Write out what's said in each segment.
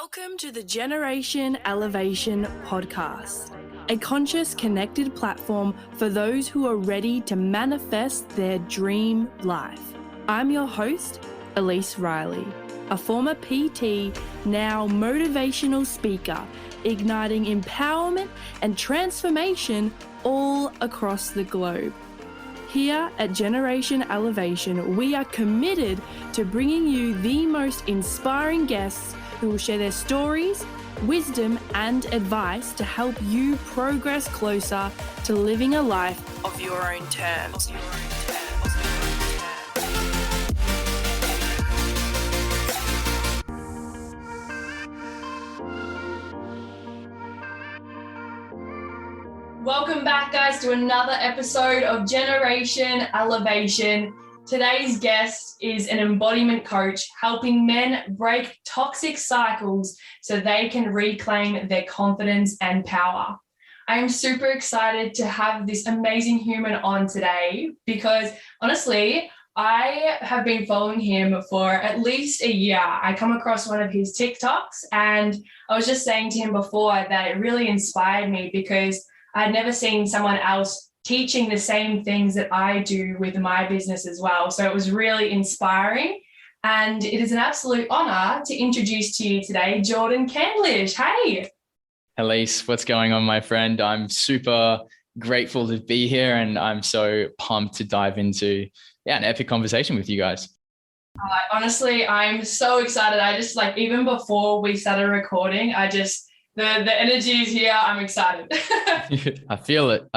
Welcome to the Generation Elevation podcast, a conscious, connected platform for those who are ready to manifest their dream life. I'm your host, Elise Riley, a former PT, now motivational speaker, igniting empowerment and transformation all across the globe. Here at Generation Elevation, we are committed to bringing you the most inspiring guests who will share their stories, wisdom, and advice to help you progress closer to living a life of your own terms. Welcome back, guys, to another episode of Generation Elevation. Today's guest is an embodiment coach helping men break toxic cycles so they can reclaim their confidence and power. I am super excited to have this amazing human on today because honestly, I have been following him for at least a year. I come across one of his TikToks and I was just saying to him before that it really inspired me because I'd never seen someone else teaching the same things that I do with my business as well. So it was really inspiring. And it is an absolute honor to introduce to you today, Jordan Candlish. Hey. Elise, what's going on, my friend? I'm super grateful to be here and I'm so pumped to dive into an epic conversation with you guys. Honestly, I'm so excited. I just even before we started recording, the energy is here. I'm excited. I feel it.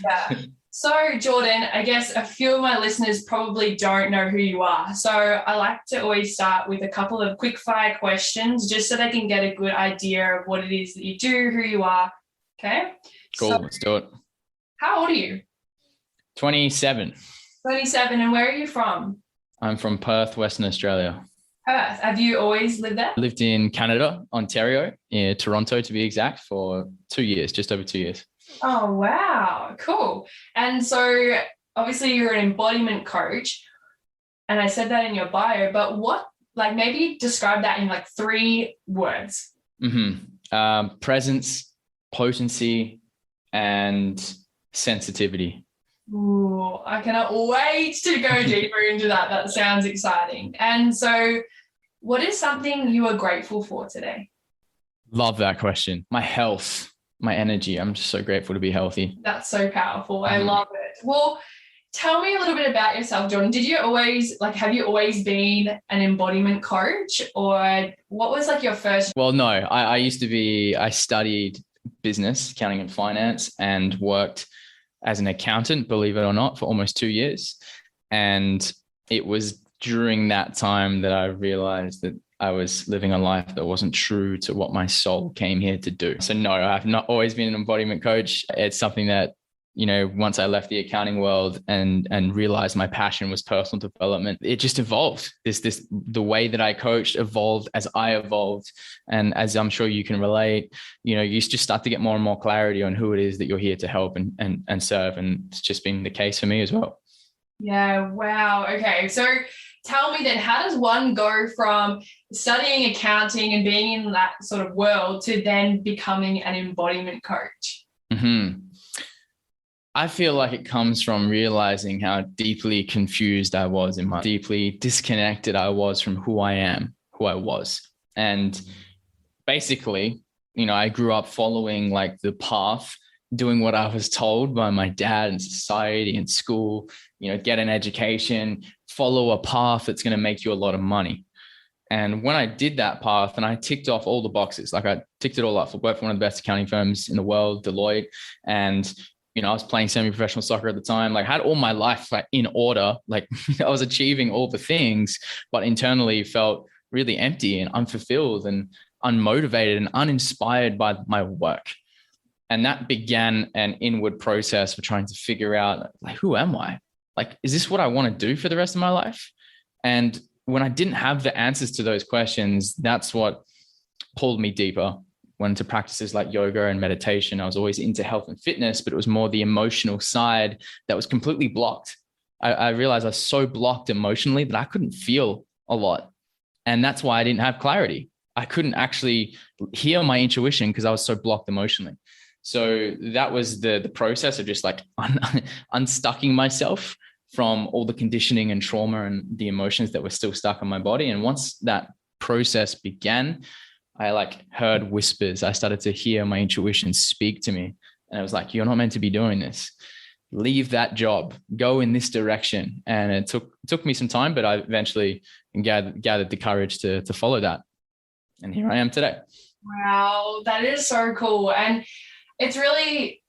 Yeah. So Jordan, I guess a few of my listeners probably don't know who you are. So I like to always start with a couple of quick fire questions just so they can get a good idea of what it is that you do, who you are. Okay. Cool. So, let's do it. how old are you? 27. 27. And where are you from? I'm from Perth, Western Australia. Perth. Have you always lived there? I lived in Canada, Ontario, in Toronto to be exact, for 2 years, just over 2 years. Oh, wow. Cool. And so obviously you're an embodiment coach and I said that in your bio, but what, maybe describe that in 3 words. Presence, potency, and sensitivity. Ooh, I cannot wait to go deeper into that. That sounds exciting. And so what is something you are grateful for today? Love that question. My health, my energy. I'm just so grateful to be healthy. That's so powerful. I love it. Well, tell me a little bit about yourself, Jordan. Did you always, have you always been an embodiment coach or what was your first? Well, no, I studied business, accounting and finance and worked as an accountant, believe it or not, for almost 2 years. And it was during that time that I realized that I was living a life that wasn't true to what my soul came here to do. So no, I've not always been an embodiment coach. It's something that, once I left the accounting world and realized my passion was personal development, it just evolved. The way that I coached evolved as I evolved. And as I'm sure you can relate, you just start to get more and more clarity on who it is that you're here to help and serve. And it's just been the case for me as well. Yeah. Wow. Okay. So tell me then, how does one go from studying accounting and being in that sort of world to then becoming an embodiment coach? I feel like it comes from realizing how deeply confused I was deeply disconnected I was from who I was. And basically, I grew up following the path, doing what I was told by my dad and society and school, get an education, follow a path that's going to make you a lot of money. And when I did that path and I ticked off all the boxes, I ticked it all off. I worked for one of the best accounting firms in the world, Deloitte. And I was playing semi-professional soccer at the time, had all my life in order. I was achieving all the things, but internally felt really empty and unfulfilled and unmotivated and uninspired by my work. And that began an inward process for trying to figure out, who am I? Is this what I want to do for the rest of my life? And when I didn't have the answers to those questions, that's what pulled me deeper. Went into practices like yoga and meditation. I was always into health and fitness, but it was more the emotional side that was completely blocked. I realized I was so blocked emotionally that I couldn't feel a lot. And that's why I didn't have clarity. I couldn't actually hear my intuition because I was so blocked emotionally. So that was the process of just like unstucking myself from all the conditioning and trauma and the emotions that were still stuck in my body. And once that process began, I like heard whispers. I started to hear my intuition speak to me. And I was like, you're not meant to be doing this. Leave that job, go in this direction. And it took me some time, but I eventually gathered the courage to follow that. And here I am today. Wow, that is so cool. And it's really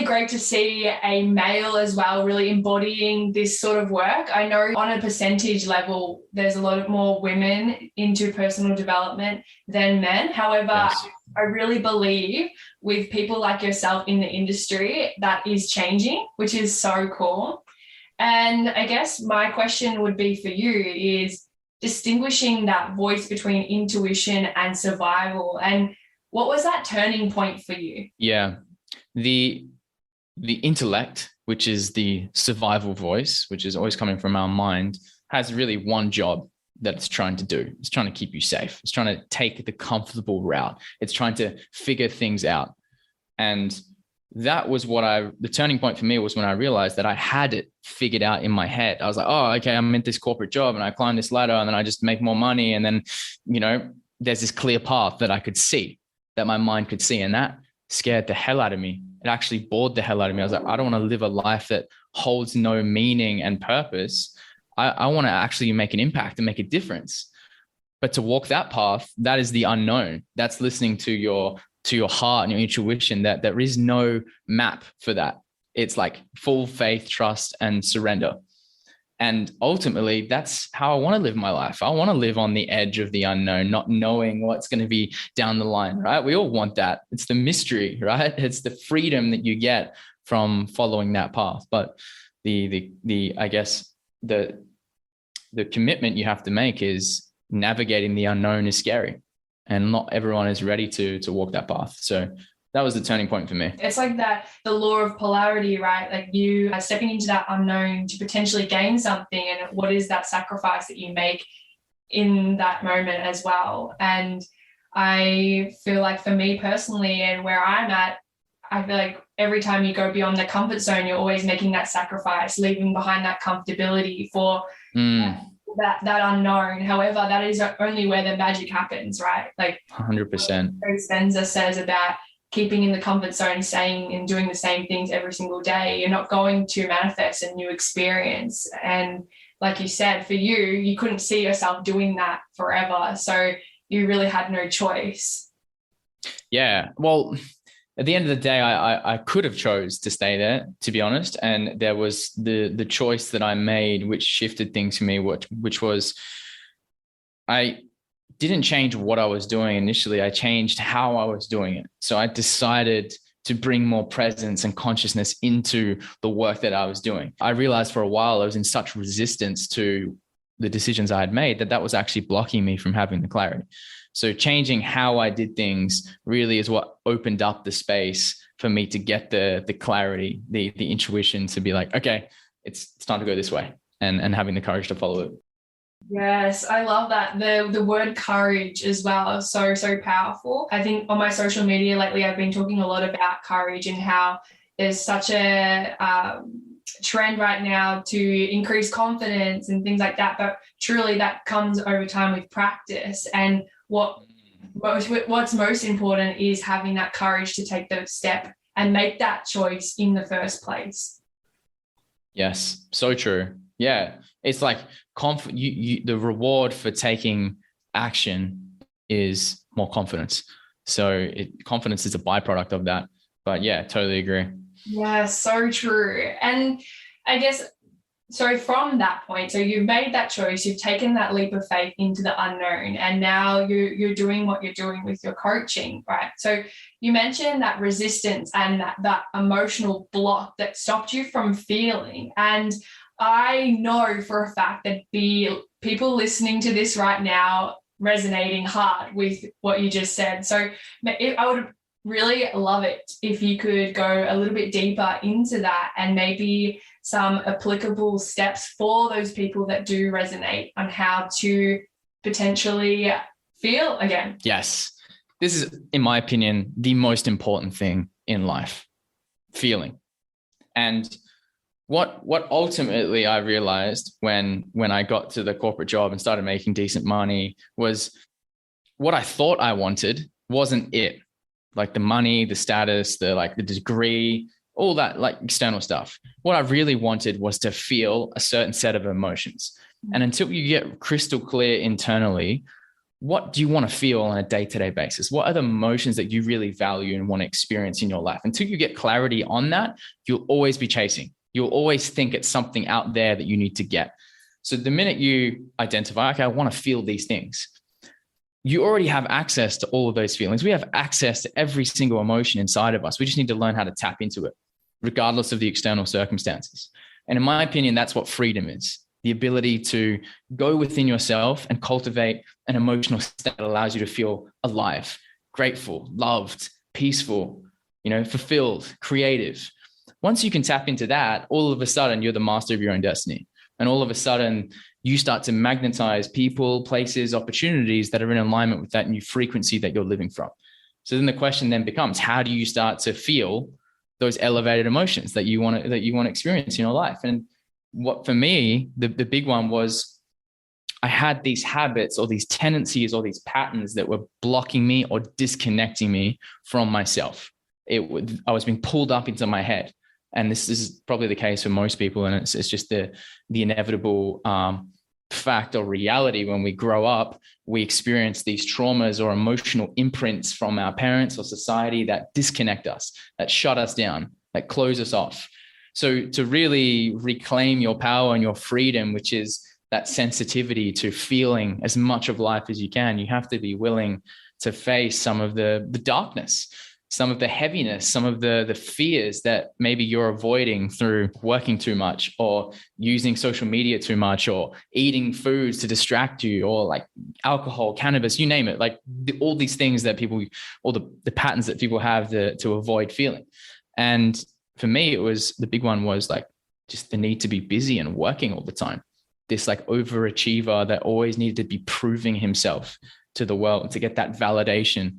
great to see a male as well really embodying this sort of work. I know on a percentage level, there's a lot more women into personal development than men. However, yes, I really believe with people like yourself in the industry, that is changing, which is so cool. And I guess my question would be for you is distinguishing that voice between intuition and survival. And what was that turning point for you? Yeah, the intellect, which is the survival voice, which is always coming from our mind, has really one job that it's trying to do. It's trying to keep you safe. It's trying to take the comfortable route. It's trying to figure things out. And that was the turning point for me was when I realized that I had it figured out in my head. I was like, oh, okay, I'm in this corporate job and I climb this ladder and then I just make more money. And then, there's this clear path that I could see, that my mind could see. And that scared the hell out of me. It actually bored the hell out of me. I was like, I don't want to live a life that holds no meaning and purpose. I want to actually make an impact and make a difference. But to walk that path, that is the unknown. That's listening to your heart and your intuition, that there is no map for that. It's like full faith, trust, and surrender. And ultimately, that's how I want to live my life. I want to live on the edge of the unknown, not knowing what's going to be down the line, right? We all want that. It's the mystery, right? It's the freedom that you get from following that path. But I guess the commitment you have to make is navigating the unknown is scary, and not everyone is ready to walk that path. So that was the turning point for me. It's like the law of polarity, right? Like you are stepping into that unknown to potentially gain something. And what is that sacrifice that you make in that moment as well? And I feel like for me personally and where I'm at, I feel like every time you go beyond the comfort zone, you're always making that sacrifice, leaving behind that comfortability for that unknown. However, that is only where the magic happens, right? Like 100%. Dispenza says about keeping in the comfort zone, saying and doing the same things every single day. You're not going to manifest a new experience. And like you said, for you, you couldn't see yourself doing that forever. So you really had no choice. Yeah. Well, at the end of the day, I could have chose to stay there, to be honest. And there was the choice that I made, which shifted things for me, which was I didn't change what I was doing initially. I changed how I was doing it. So I decided to bring more presence and consciousness into the work that I was doing. I realized for a while I was in such resistance to the decisions I had made that was actually blocking me from having the clarity. So changing how I did things really is what opened up the space for me to get the clarity, the intuition to be like, okay, it's time to go this way, and having the courage to follow it. Yes, I love that. The word courage as well is so powerful. I think on my social media lately, I've been talking a lot about courage and how there's such a trend right now to increase confidence and things like that. But truly that comes over time with practice. And what's most important is having that courage to take the step and make that choice in the first place. Yes, so true. Yeah, it's like the reward for taking action is more confidence. So confidence is a byproduct of that. But yeah, totally agree. Yeah, so true. And I guess, so from that point, so you've made that choice, you've taken that leap of faith into the unknown, and now you're doing what you're doing with your coaching, right? So you mentioned that resistance and that emotional block that stopped you from feeling. And I know for a fact that the people listening to this right now resonating hard with what you just said. So I would really love it if you could go a little bit deeper into that and maybe some applicable steps for those people that do resonate on how to potentially feel again. Yes. This is, in my opinion, the most important thing in life, feeling. And what ultimately I realized when I got to the corporate job and started making decent money was what I thought I wanted wasn't it. Like the money, the status, the degree, all that like external stuff. What I really wanted was to feel a certain set of emotions. And until you get crystal clear internally, what do you want to feel on a day-to-day basis? What are the emotions that you really value and want to experience in your life? Until you get clarity on that, you'll always be chasing. You'll always think it's something out there that you need to get. So the minute you identify, okay, I want to feel these things, you already have access to all of those feelings. We have access to every single emotion inside of us. We just need to learn how to tap into it, regardless of the external circumstances. And in my opinion, that's what freedom is. The ability to go within yourself and cultivate an emotional state that allows you to feel alive, grateful, loved, peaceful, fulfilled, creative. Once you can tap into that, all of a sudden you're the master of your own destiny. And all of a sudden you start to magnetize people, places, opportunities that are in alignment with that new frequency that you're living from. So then the question then becomes, how do you start to feel those elevated emotions that you want to experience in your life? And what for me, the big one was I had these habits or these tendencies or these patterns that were blocking me or disconnecting me from myself. I was being pulled up into my head. And this is probably the case for most people. And it's just the inevitable fact or reality. When we grow up, we experience these traumas or emotional imprints from our parents or society that disconnect us, that shut us down, that close us off. So to really reclaim your power and your freedom, which is that sensitivity to feeling as much of life as you can, you have to be willing to face some of the darkness, some of the heaviness, some of the fears that maybe you're avoiding through working too much or using social media too much or eating foods to distract you or like alcohol, cannabis, you name it, like all these things that people, all the patterns that people have to avoid feeling. And for me, it was the big one was like just the need to be busy and working all the time. This like overachiever that always needed to be proving himself to the world to get that validation.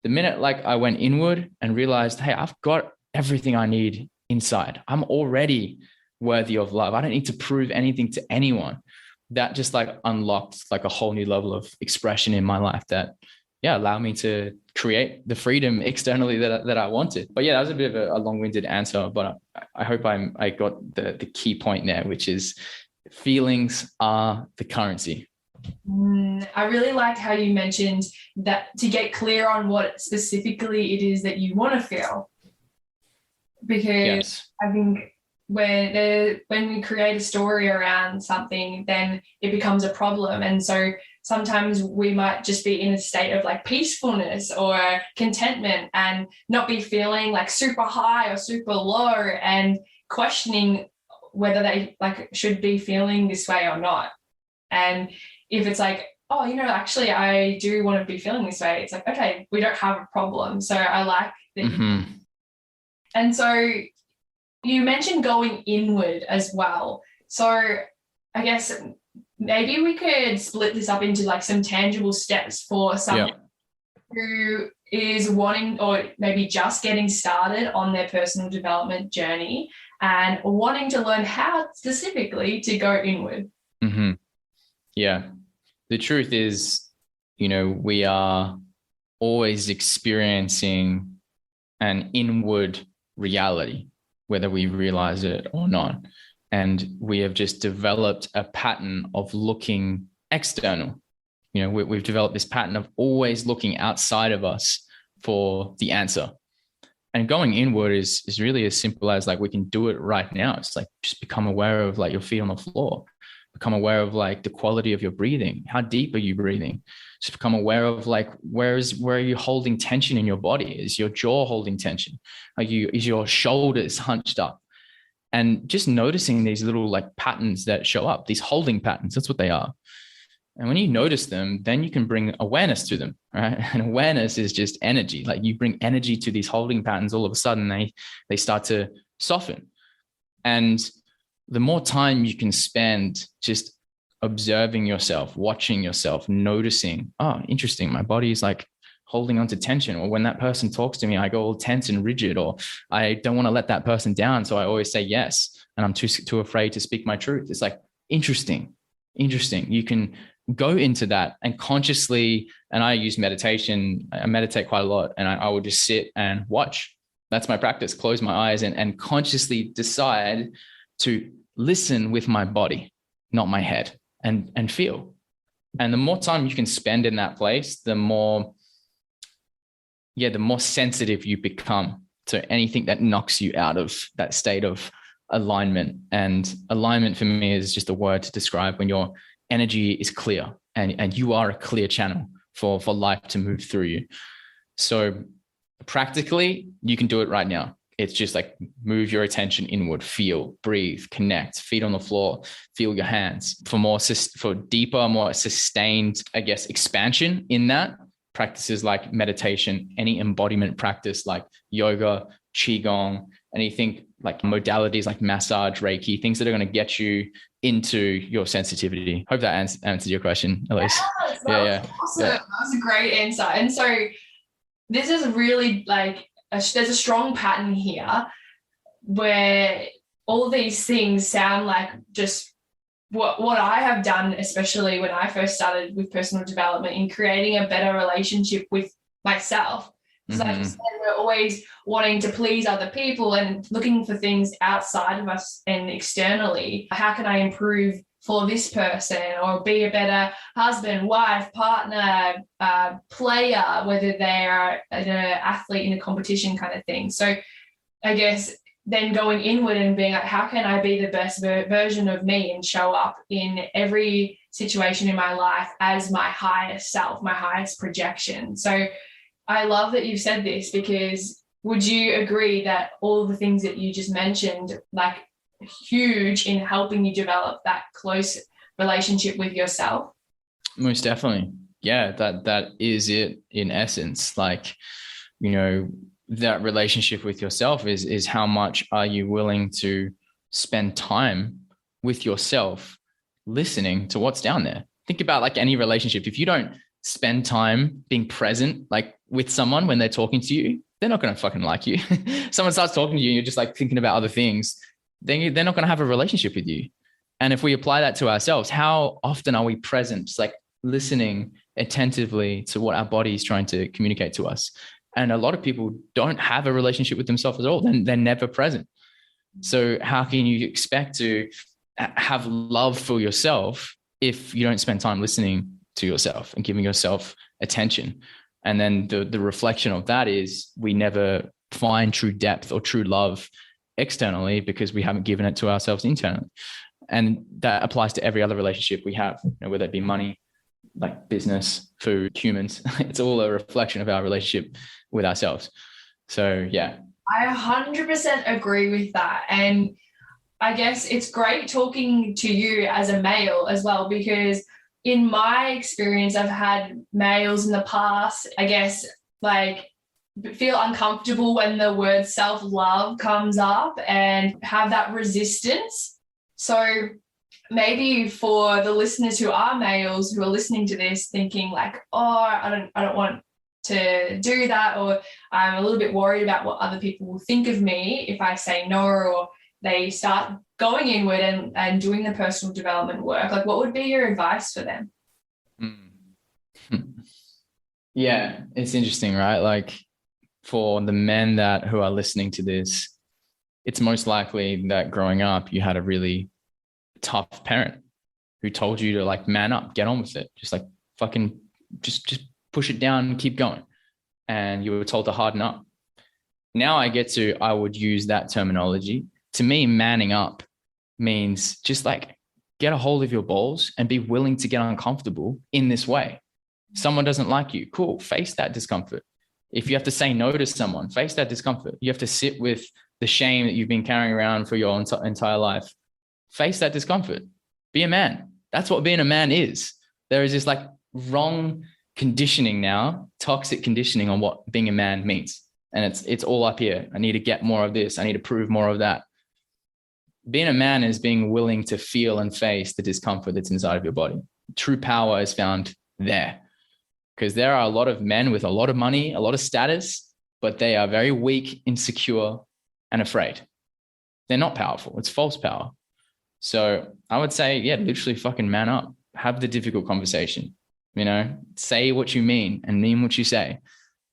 The minute like I went inward and realized, hey, I've got everything I need inside. I'm already worthy of love. I don't need to prove anything to anyone. That just like unlocked like a whole new level of expression in my life that, allowed me to create the freedom externally that I wanted. But that was a bit of a long-winded answer, but I hope I got the key point there, which is feelings are the currency. I really liked how you mentioned that to get clear on what specifically it is that you want to feel. Because I think when we create a story around something, then it becomes a problem. And so sometimes we might just be in a state of like peacefulness or contentment and not be feeling like super high or super low and questioning whether they like should be feeling this way or not. And if it's like, oh, actually I do want to be feeling this way, it's like, okay, we don't have a problem. So I like that. Mm-hmm. And so you mentioned going inward as well. So I guess maybe we could split this up into like some tangible steps for someone who is wanting or maybe just getting started on their personal development journey and wanting to learn how specifically to go inward. Mm-hmm. Yeah. The truth is, we are always experiencing an inward reality, whether we realize it or not. And we have just developed a pattern of looking external. We've developed this pattern of always looking outside of us for the answer. And going inward is really as simple as like we can do it right now. It's like just become aware of like your feet on the floor. Become aware of like the quality of your breathing. How deep are you breathing? Just become aware of like where are you holding tension in your body? Is your jaw holding tension? Is your shoulders hunched up? And just noticing these little like patterns that show up, these holding patterns, that's what they are. And when you notice them, then you can bring awareness to them, right? And awareness is just energy. Like you bring energy to these holding patterns, all of a sudden they start to soften. And the more time you can spend just observing yourself, watching yourself, noticing, oh, interesting, my body is like holding on to tension. Or when that person talks to me, I go all tense and rigid, or I don't want to let that person down. So I always say yes. And I'm too afraid to speak my truth. It's like, interesting. You can go into that and consciously, and I use meditation. I meditate quite a lot, and I will just sit and watch. That's my practice. Close my eyes and consciously decide to listen with my body, not my head, and feel. And the more time you can spend in that place, the more sensitive you become to anything that knocks you out of that state of alignment. And alignment for me is just a word to describe when your energy is clear and you are a clear channel for life to move through you. So practically, you can do it right now. It's just like move your attention inward, feel, breathe, connect, feet on the floor, feel your hands. For deeper, more sustained, I guess, expansion in that, practices like meditation, any embodiment practice like yoga, qigong, anything like modalities like massage, Reiki, things that are going to get you into your sensitivity. Hope that answers your question, Elise. Yes, that was awesome. Yeah. That was a great answer. And so this is really like, there's a strong pattern here where all these things sound like just what I have done, especially when I first started with personal development, in creating a better relationship with myself. Because like you said, we're always wanting to please other people and looking for things outside of us and externally. How can I improve for this person, or be a better husband, wife, partner, player, whether they are an athlete in a competition kind of thing. So I guess then going inward and being like, how can I be the best version of me and show up in every situation in my life as my highest self, my highest projection. So I love that you've said this, because would you agree that all the things that you just mentioned, like, huge in helping you develop that close relationship with yourself? Most definitely. Yeah, that is it in essence. Like, you know, that relationship with yourself is how much are you willing to spend time with yourself, listening to what's down there. Think about like any relationship. If you don't spend time being present, like with someone when they're talking to you, they're not going to fucking like you. Someone starts talking to you and you're just like thinking about other things, then they're not going to have a relationship with you. And if we apply that to ourselves, how often are we present, just like listening attentively to what our body is trying to communicate to us? And a lot of people don't have a relationship with themselves at all. They're never present. So how can you expect to have love for yourself if you don't spend time listening to yourself and giving yourself attention? And then the reflection of that is we never find true depth or true love externally because we haven't given it to ourselves internally. And that applies to every other relationship we have, you know, whether it be money, like business, food, humans. It's all a reflection of our relationship with ourselves. So, yeah. I 100% agree with that. And I guess it's great talking to you as a male as well, because in my experience, I've had males in the past, I guess, like, feel uncomfortable when the word self-love comes up and have that resistance. So maybe for the listeners who are males who are listening to this thinking like, oh, I don't want to do that, or I'm a little bit worried about what other people will think of me if I say no, or they start going inward and doing the personal development work, like what would be your advice for them? Yeah, it's interesting, right? Like for the men who are listening to this, it's most likely that growing up you had a really tough parent who told you to like man up, get on with it, just like fucking just push it down and keep going. And you were told to harden up. Now I would use that terminology. To me, manning up means just like get a hold of your balls and be willing to get uncomfortable in this way. Someone doesn't like you, cool, face that discomfort. If you have to say no to someone, face that discomfort. You have to sit with the shame that you've been carrying around for your entire life. Face that discomfort. Be a man. That's what being a man is. There is this like wrong conditioning now, toxic conditioning on what being a man means. And it's all up here. I need to get more of this. I need to prove more of that. being a man is being willing to feel and face the discomfort that's inside of your body. True power is found there, because there are a lot of men with a lot of money, a lot of status, but they are very weak, insecure, and afraid. They're not powerful. It's false power. So I would say, yeah, literally fucking man up. Have the difficult conversation. Say what you mean and mean what you say.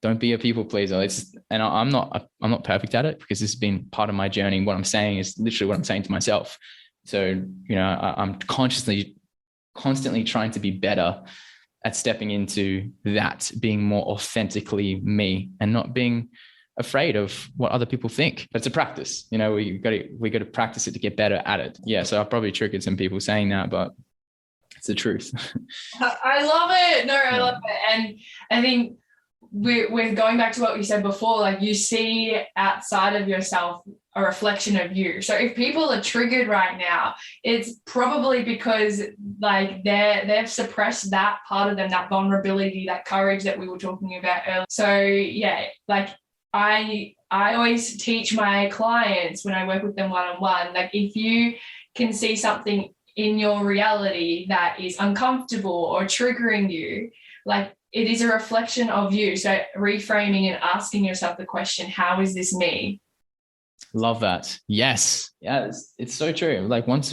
Don't be a people pleaser. I'm not perfect at it, because this has been part of my journey. What I'm saying is literally what I'm saying to myself. So, I'm constantly trying to be better at stepping into that, being more authentically me and not being afraid of what other people think. It's a practice. We got to practice it to get better at it. Yeah. So I've probably triggered some people saying that, but it's the truth. I love it. No, I love it. And I think we're going back to what we said before, like you see outside of yourself a reflection of you. So if people are triggered right now, it's probably because like they've suppressed that part of them, that vulnerability, that courage that we were talking about earlier. So yeah, like I always teach my clients when I work with them one-on-one, like if you can see something in your reality that is uncomfortable or triggering you, like it is a reflection of you. So reframing and asking yourself the question, how is this me? Love that. Yes. Yeah, it's so true. Like once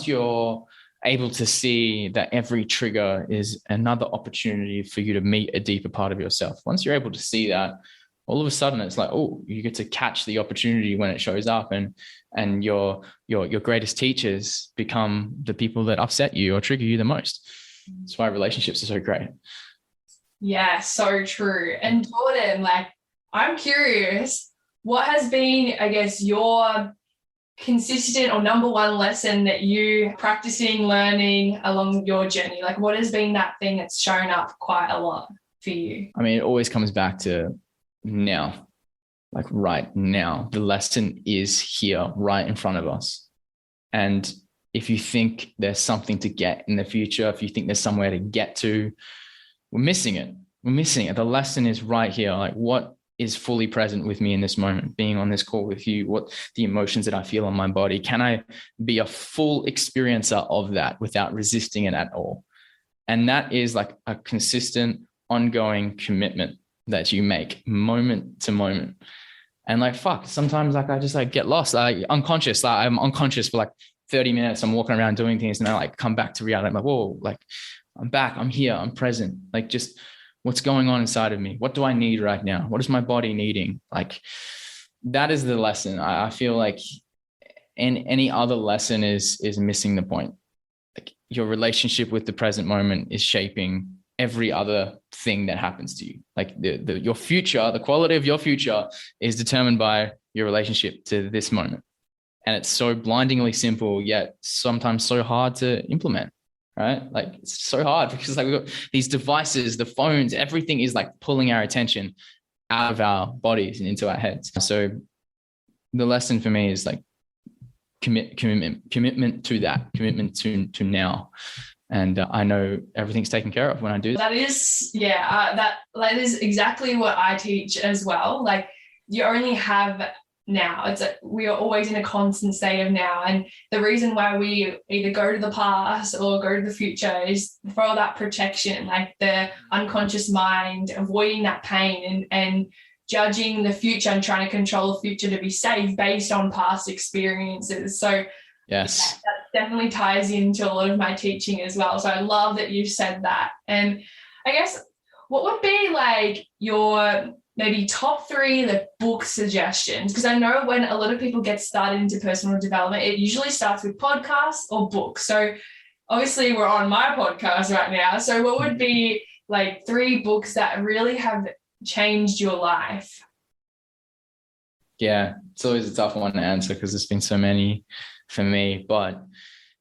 you're able to see that every trigger is another opportunity for you to meet a deeper part of yourself. Once you're able to see that, all of a sudden it's like, oh, you get to catch the opportunity when it shows up, and your greatest teachers become the people that upset you or trigger you the most. That's why relationships are so great. Yeah, so true. And Jordan, like, I'm curious, what has been, I guess, your consistent or number one lesson that you practicing, learning along your journey? Like, what has been that thing that's shown up quite a lot for you? I mean, it always comes back to now, like right now. The lesson is here right in front of us. And if you think there's something to get in the future, if you think there's somewhere to get to, we're missing it. The lesson is right here. Like, what is fully present with me in this moment, being on this call with you, what the emotions that I feel on my body, can I be a full experiencer of that without resisting it at all? And that is like a consistent, ongoing commitment that you make moment to moment. And like, fuck, sometimes like I just like get lost, like unconscious, like I'm unconscious for like 30 minutes. I'm walking around doing things and I like come back to reality. I'm like, whoa, like I'm back, I'm here, I'm present. Like just what's going on inside of me? What do I need right now? What is my body needing? Like that is the lesson. I feel like any other lesson is missing the point. Like your relationship with the present moment is shaping every other thing that happens to you. Like your future, the quality of your future is determined by your relationship to this moment. And it's so blindingly simple, yet sometimes so hard to implement, right? Like it's so hard because like we've got these devices, the phones, everything is like pulling our attention out of our bodies and into our heads. So the lesson for me is like commitment to that, commitment to now. And I know everything's taken care of when I do that. That is exactly what I teach as well. Like you only have now. It's we are always in a constant state of now. And the reason why we either go to the past or go to the future is for all that protection, like the unconscious mind, avoiding that pain and judging the future and trying to control the future to be safe based on past experiences. So yes, that definitely ties into a lot of my teaching as well. So I love that you said that. And I guess what would be like your maybe top 3 the book suggestions? Because I know when a lot of people get started into personal development, it usually starts with podcasts or books. So obviously we're on my podcast right now. So what would be like 3 books that really have changed your life? Yeah, it's always a tough one to answer because there's been so many for me, but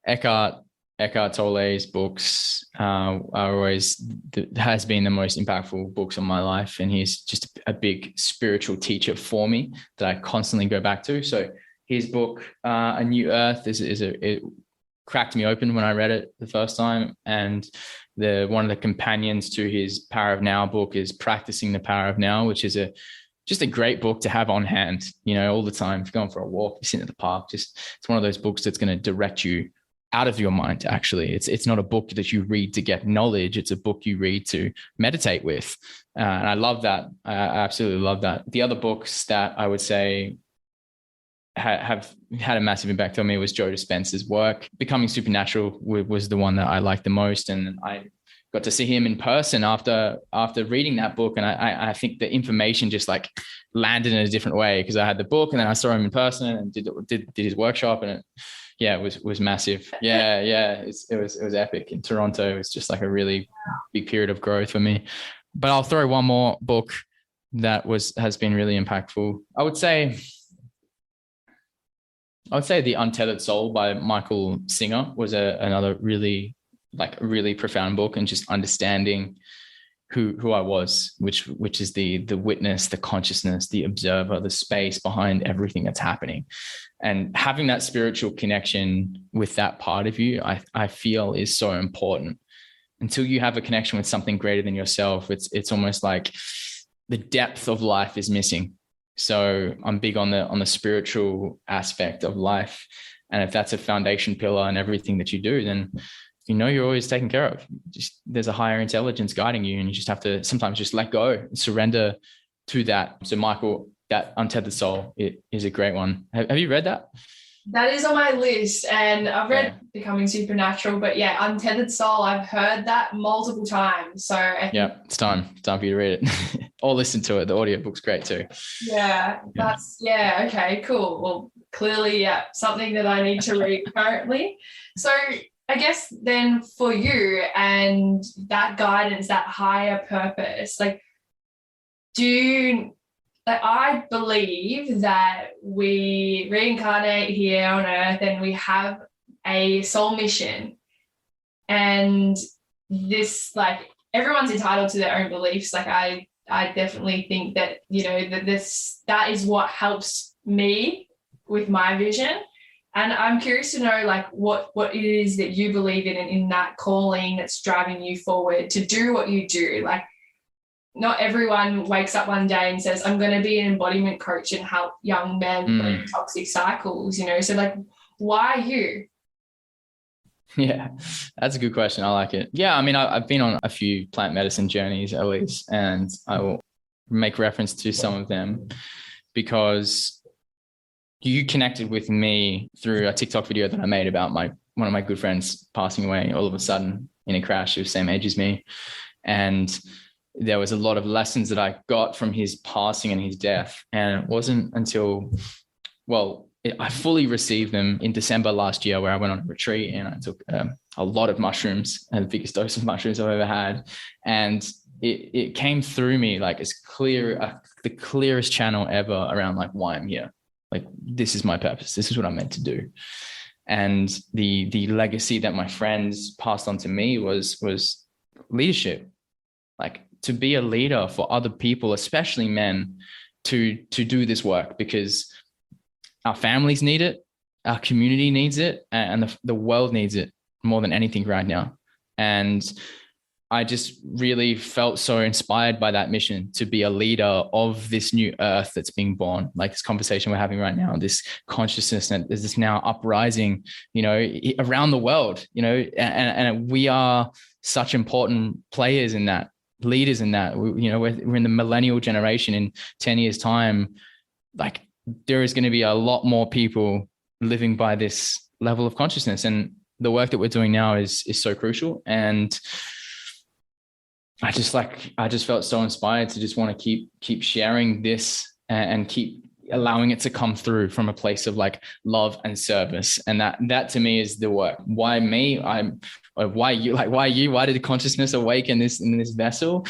Eckhart Tolle's books are always has been the most impactful books of my life, and he's just a big spiritual teacher for me that I constantly go back to. So his book, A New Earth, it cracked me open when I read it the first time, and one of the companions to his Power of Now book is Practicing the Power of Now, which is a just a great book to have on hand, all the time. If you're going for a walk, you're sitting at the park, it's one of those books that's going to direct you out of your mind. Actually, it's not a book that you read to get knowledge. It's a book you read to meditate with. And I love that. I absolutely love that. The other books that I would say have had a massive impact on me was Joe Dispenza's work. Becoming Supernatural was the one that I liked the most. And I got to see him in person after reading that book. And I think the information just like landed in a different way, because I had the book and then I saw him in person and did his workshop, and it was massive. It was epic. In Toronto, it was just like a really big period of growth for me. But I'll throw one more book that has been really impactful. I would say The Untethered Soul by Michael Singer was another really profound book, and just understanding who I was, which is the witness, the consciousness, the observer, the space behind everything that's happening. And having that spiritual connection with that part of you, I feel is so important. Until you have a connection with something greater than yourself, it's almost like the depth of life is missing. So I'm big on the spiritual aspect of life. And if that's a foundation pillar in everything that you do, then you're always taken care of. Just there's a higher intelligence guiding you, and you just have to sometimes just let go, surrender to that. So Michael, that Untethered Soul, it is a great one. Have you read that? That is on my list, and I've read Becoming Supernatural, but Untethered Soul, I've heard that multiple times. So it's time for you to read it. Or listen to it. The audiobook's great too. Okay, cool. Well, clearly, something that I need to read currently. So I guess then for you and that guidance, that higher purpose, I believe that we reincarnate here on earth and we have a soul mission. And this, everyone's entitled to their own beliefs. I definitely think that, that is what helps me with my vision. And I'm curious to know, what it is that you believe in that calling that's driving you forward to do what you do. Not everyone wakes up one day and says, I'm going to be an embodiment coach and help young men break toxic cycles, So, why you? Yeah, that's a good question. I like it. Yeah, I mean, I've been on a few plant medicine journeys, at least, and I will make reference to some of them because you connected with me through a TikTok video that I made about one of my good friends passing away all of a sudden in a crash. He was the same age as me. And there was a lot of lessons that I got from his passing and his death. And it wasn't until, I fully received them in December last year, where I went on a retreat and I took a lot of mushrooms, and the biggest dose of mushrooms I've ever had. And it came through me as clear, the clearest channel ever around why I'm here. This is my purpose. This is what I'm meant to do. And the legacy that my friends passed on to me was leadership. To be a leader for other people, especially men, to do this work, because our families need it, our community needs it, and the world needs it more than anything right now. And I just really felt so inspired by that mission to be a leader of this new earth that's being born, this conversation we're having right now, this consciousness that is this now uprising, around the world, and we are such important players in that, leaders in that. We're in the millennial generation. In 10 years time, there is going to be a lot more people living by this level of consciousness, and the work that we're doing now is so crucial. And I just felt so inspired to just want to keep sharing this and keep allowing it to come through from a place of love and service. And that to me is the work. Why me? Why you? Why did the consciousness awaken in this vessel?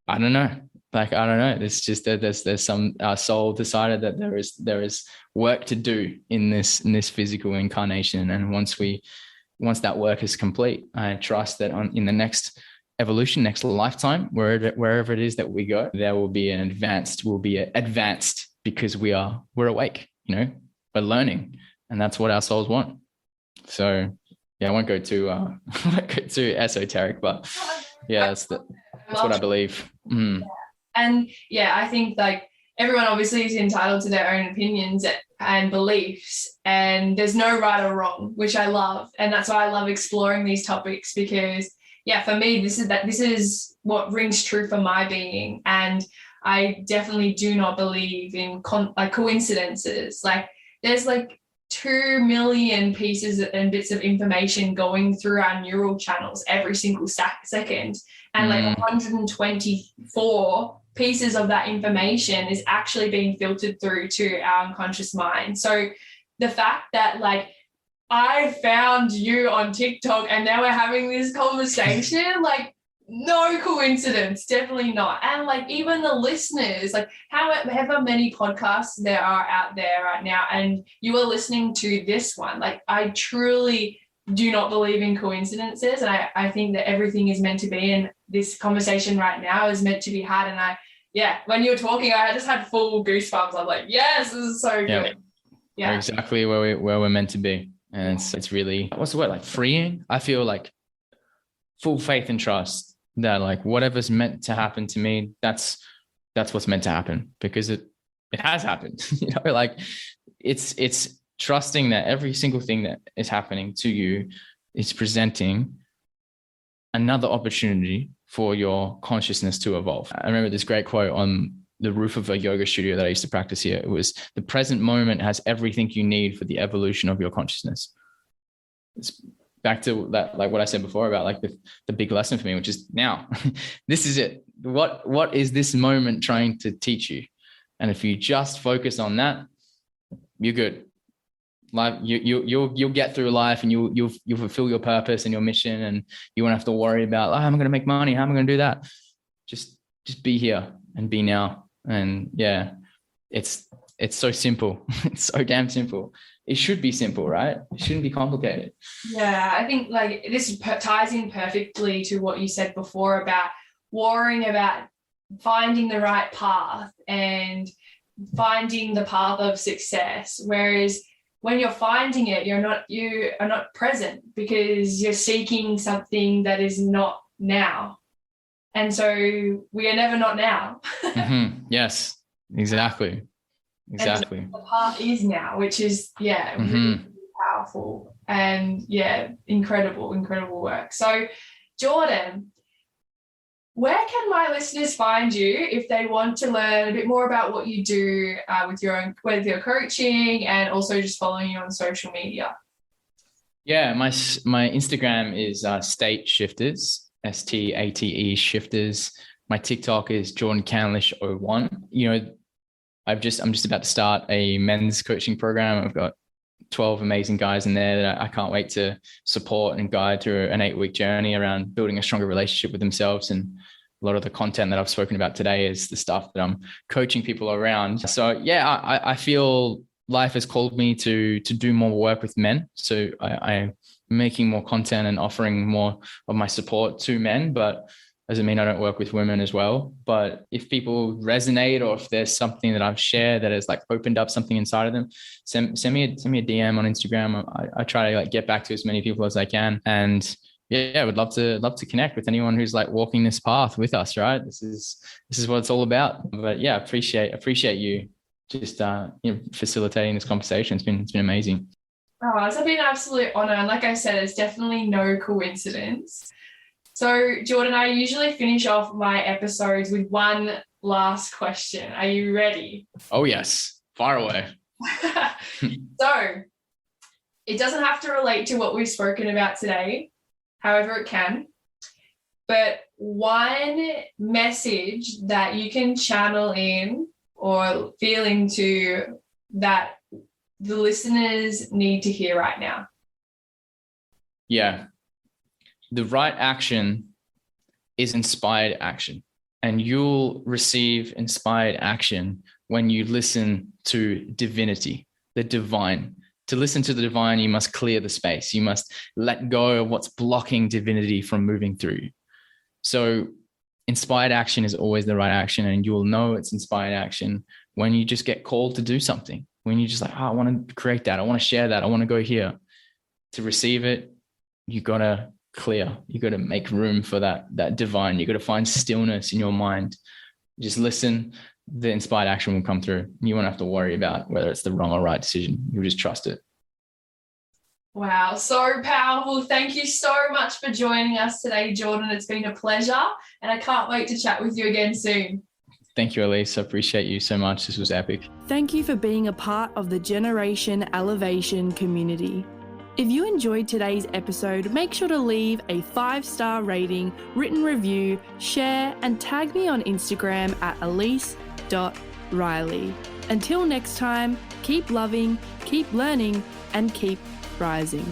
I don't know. I don't know. It's just that there's some, our soul decided that there is work to do in this physical incarnation. And once that work is complete, I trust that in the next evolution, next lifetime, wherever it is that we go, there will be advanced because we're awake, we're learning, and that's what our souls want. So I won't go too esoteric, but that's what I believe. And I think everyone obviously is entitled to their own opinions and beliefs, and there's no right or wrong, which I love. And that's why I love exploring these topics, because for me, this is what rings true for my being. And I definitely do not believe in coincidences. Like, there's like 2 million pieces and bits of information going through our neural channels every single second. And like 124 pieces of that information is actually being filtered through to our unconscious mind. So the fact that like I found you on TikTok and now we're having this conversation, like, no coincidence, definitely not. And like, even the listeners, like however many podcasts there are out there right now, and you are listening to this one, like, I truly do not believe in coincidences. And I think that everything is meant to be, and this conversation right now is meant to be had. And when you were talking, I just had full goosebumps. I was like, yes, this is so good. Yeah. We're exactly where we're meant to be. And it's really, what's the word, like freeing? I feel like full faith and trust that like whatever's meant to happen to me, that's what's meant to happen, because it has happened. Like it's trusting that every single thing that is happening to you is presenting another opportunity for your consciousness to evolve. I remember this great quote on the roof of a yoga studio that I used to practice here. It was, the present moment has everything you need for the evolution of your consciousness. It's back to that, like what I said before about like the big lesson for me, which is now. This is it. What is this moment trying to teach you? And if you just focus on that, you're good. Life, you'll get through life, and you'll fulfill your purpose and your mission, and you won't have to worry about, how am I going to make money? How am I going to do that? Just be here and be now. And it's so simple. It's so damn simple. It should be simple, right? It shouldn't be complicated. Yeah, I think like this ties in perfectly to what you said before about worrying about finding the right path and finding the path of success. Whereas when you're finding it, you are not present, because you're seeking something that is not now. And so we are never not now. Yes, exactly. And the path is now, which is, really powerful and incredible work. So Jordan, where can my listeners find you if they want to learn a bit more about what you do with your coaching, and also just following you on social media? Yeah, my Instagram is State Shifters, STATE Shifters. My TikTok is Jordan Candlish 01. I'm just about to start a men's coaching program. I've got 12 amazing guys in there that I can't wait to support and guide through an 8-week journey around building a stronger relationship with themselves. And a lot of the content that I've spoken about today is the stuff that I'm coaching people around. So I feel life has called me to do more work with men. So I'm making more content and offering more of my support to men, but doesn't mean I don't work with women as well. But if people resonate, or if there's something that I've shared that has like opened up something inside of them, send me a DM on Instagram. I try to like get back to as many people as I can. And I would love to connect with anyone who's like walking this path with us, right? This is what it's all about. But appreciate you just facilitating this conversation. It's been amazing. Oh, it's been an absolute honor. And like I said, it's definitely no coincidence. So Jordan, I usually finish off my episodes with one last question. Are you ready? Oh yes, fire away. So it doesn't have to relate to what we've spoken about today. However, it can. But one message that you can channel in or feel into that the listeners need to hear right now. Yeah. The right action is inspired action, and you'll receive inspired action when you listen to divinity, the divine. To listen to the divine, you must clear the space. You must let go of what's blocking divinity from moving through you. So inspired action is always the right action, and you'll know it's inspired action when you just get called to do something, when you just like, I want to create that. I want to share that. I want to go here. To receive it, you got to clear. You got to make room for that divine. You got to find stillness in your mind. Just listen the inspired action will come through. You won't have to worry about whether it's the wrong or right decision. You'll just trust it. Wow, so powerful. Thank you so much for joining us today, Jordan. It's been a pleasure, and I can't wait to chat with you again soon. Thank you, Elise. I appreciate you so much. This was epic. Thank you for being a part of the Generation Elevation community. If you enjoyed today's episode, make sure to leave a 5-star rating, written review, share, and tag me on Instagram at elise.riley. Until next time, keep loving, keep learning, and keep rising.